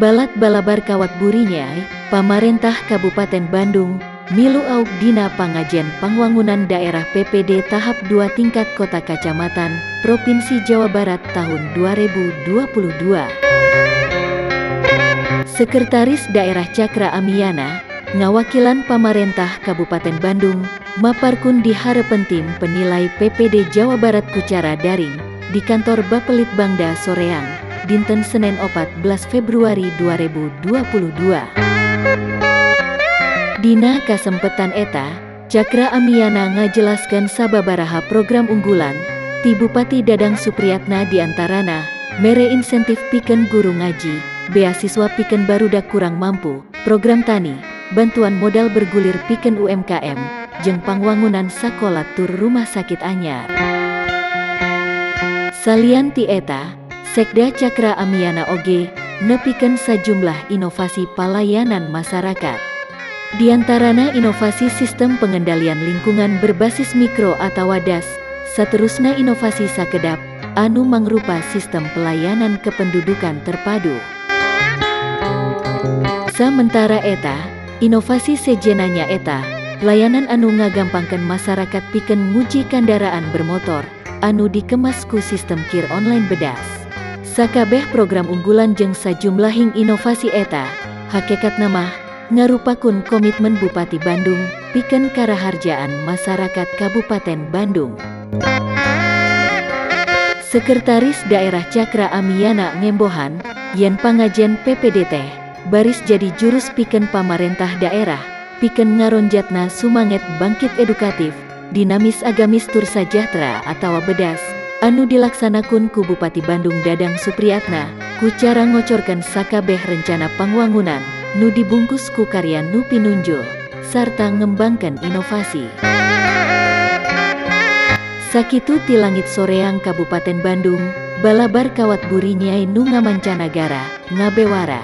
Balak balabar kawat burinyai, Pamarentah Kabupaten Bandung, milu auk dina pangajian pangwangunan daerah PPD tahap 2 tingkat kota kacamatan, Provinsi Jawa Barat tahun 2022. Sekretaris Daerah Cakra Amiyana, ngawakilan Pamarentah Kabupaten Bandung, maparkun di harepentim penilai PPD Jawa Barat kucara daring, di kantor Bapelit Bangda Soreang, dinten Senin 14 Februari 2022. Dina kasempetan eta, Cakra Amiyana ngajelaskan sababaraha program unggulan, ti Bupati Dadang Supriyatna diantarana, mere insentif pikeun guru ngaji, beasiswa pikeun barudak kurang mampu, program tani, bantuan modal bergulir pikeun UMKM, jeung pangwangunan sakola tur rumah sakit anyar. Salian ti eta, Sekda Cakra Amiyana oge, nepikeun sajumlah inovasi palayanan masyarakat. Di antarana inovasi sistem pengendalian lingkungan berbasis mikro atau DAS, saterusna inovasi sakedap, anu mangrupa sistem pelayanan kependudukan terpadu. Sementara eta, inovasi sejenanya eta, layanan anu ngagampangkeun masyarakat pikeun nguji kendaraan bermotor, anu dikemas ku sistem kir online bedas. Sakabeh program unggulan jeung sajumlahing inovasi eta, hakikatna mah ngarupakun komitmen Bupati Bandung pikeun karaharjaan masyarakat Kabupaten Bandung. Sekretaris Daerah Cakra Amiyana ngembohan, yen pangajian PPD teh baris jadi jurus pikeun pamarentah daerah, pikeun ngaronjatna sumanget bangkit edukatif, dinamis agamis tur sajahtera atawa bedas, anu dilaksanakeun ku Bupati Bandung Dadang Supriyatna, ku cara ngocorkeun sakabeh rencana pangwangunan, nu dibungkus ku karya nu pinunjul, sarta ngembangkeun inovasi. Sakitu ti langit soreang Kabupaten Bandung, balabar kawat burinyai nu ngamancanagara, ngabewara.